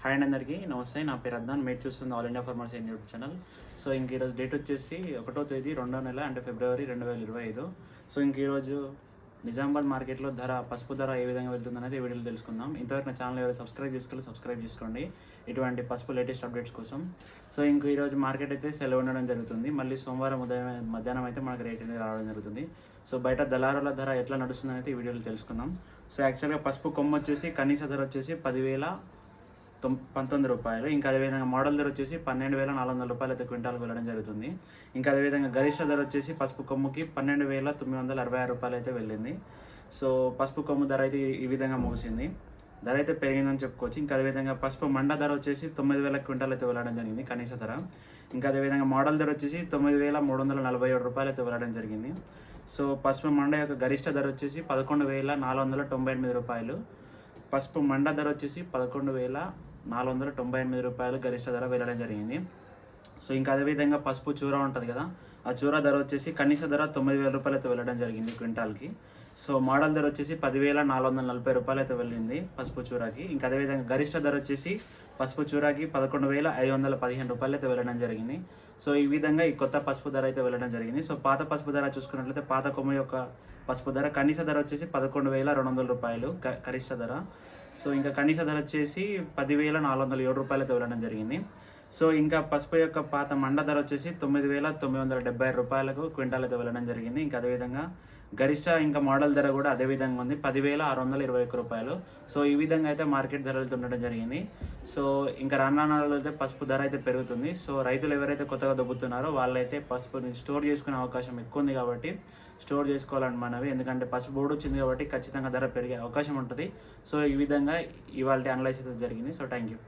Hi అండి, అందరికీ నమస్తే. నా పేరు అద్నాన్. మీరు చూస్తుంది all India farmers in YouTube channel. So ఇంక ఈరోజు డేట్ వచ్చేసి 1వ తేదీ 2వ నెల, అంటే ఫిబ్రవరి 2025. సో ఇంక ఈరోజు నిజామాబాద్ మార్కెట్లో పసుపు ధర ఏ విధంగా వెళ్తుందనేది ఈ వీడియోలో తెలుసుకుందాం. ఇంతవరకు నా ఛానల్ ఎవరైతే సబ్స్క్రైబ్ చేసుకోండి ఇటువంటి పసుపు లేటెస్ట్ అప్డేట్స్ కోసం. సో ఇంక ఈరోజు మార్కెట్ అయితే సెలవు ఉండడం జరుగుతుంది. మళ్ళీ సోమవారం మధ్యాహ్నం అయితే మనకు రేట్ అనేది రావడం జరుగుతుంది. సో బయట దళారుల ధర ఎట్లా నడుస్తుందని అయితే ఈ వీడియోలో తెలుసుకుందాం. సో యాక్చువల్గా పసుపు కొమ్ము వచ్చేసి కనీస ధర వచ్చేసి 10,019 రూపాయలు. ఇంకా అదేవిధంగా మోడల్ ధర వచ్చేసి 12,400 రూపాయలు అయితే క్వింటాల్కి వెళ్ళడం జరుగుతుంది. ఇంకా అదేవిధంగా గరిష్ట ధర వచ్చేసి పసుపు కొమ్ముకి 12,966 రూపాయలు అయితే వెళ్ళింది. సో పసుపు కొమ్ము ధర అయితే ఈ విధంగా ముగిసింది. ధర అయితే పెరిగిందని చెప్పుకోవచ్చు. ఇంకా అదేవిధంగా పసుపు మండ ధర వచ్చేసి 9,000 క్వింటాల్ అయితే వెళ్ళడం జరిగింది కనీస ధర. ఇంకా అదేవిధంగా మోడల్ ధర వచ్చేసి 9,347 రూపాయలు అయితే వెళ్ళడం జరిగింది. సో పసుపు మండ యొక్క గరిష్ట ధర వచ్చేసి 11,498 రూపాయలు. పసుపు మండ ధర వచ్చేసి 11,498 రూపాయలు గరిష్ట ధర వెళ్ళడం జరిగింది. సో ఇంకా అదేవిధంగా పసుపు చూర ఉంటుంది కదా, ఆ చూర ధర వచ్చేసి కనీస ధర 9,000 రూపాయలు అయితే వెళ్ళడం జరిగింది క్వింటాల్కి. సో మోడల్ ధర వచ్చేసి 10,440 రూపాయలు అయితే వెళ్ళింది పసుపు చూరాకి. ఇంకా అదేవిధంగా గరిష్ట ధర వచ్చేసి పసుపు చూరాకి 11,515 రూపాయలు అయితే వెళ్ళడం జరిగింది. సో ఈ విధంగా ఈ కొత్త పసుపు ధర అయితే వెళ్ళడం జరిగింది. సో పాత పసుపు ధర చూసుకున్నట్లయితే పాత కొమ్ము యొక్క పసుపు ధర కనీస ధర వచ్చేసి 11,200 రూపాయలు గరిష్ట ధర. సో ఇంకా కనీస ధర వచ్చేసి 10,407 రూపాయలు అయితే వెళ్ళడం జరిగింది. సో ఇంకా పసుపు యొక్క పాత మండ ధర వచ్చేసి 9,970 రూపాయలకు క్వింటాల్ అయితే వెళ్ళడం జరిగింది. ఇంకా అదేవిధంగా గరిష్ట ఇంకా మోడల్ ధర కూడా అదే విధంగా ఉంది, 10,621 రూపాయలు. సో ఈ విధంగా అయితే మార్కెట్ ధరలు ఉండడం జరిగింది. సో ఇంకా రానురానులో అయితే పసుపు ధర అయితే పెరుగుతుంది. సో రైతులు ఎవరైతే కొత్తగా దొబ్బుతున్నారో వాళ్ళైతే పసుపుని స్టోర్ చేసుకునే అవకాశం ఎక్కువ ఉంది కాబట్టి స్టోర్ చేసుకోవాలని మనవి. ఎందుకంటే పసుపు బోర్డు వచ్చింది కాబట్టి ఖచ్చితంగా ధర పెరిగే అవకాశం ఉంటుంది. సో ఈ విధంగా ఇవాళ అనలైజ్ అయితే జరిగింది. So thank you.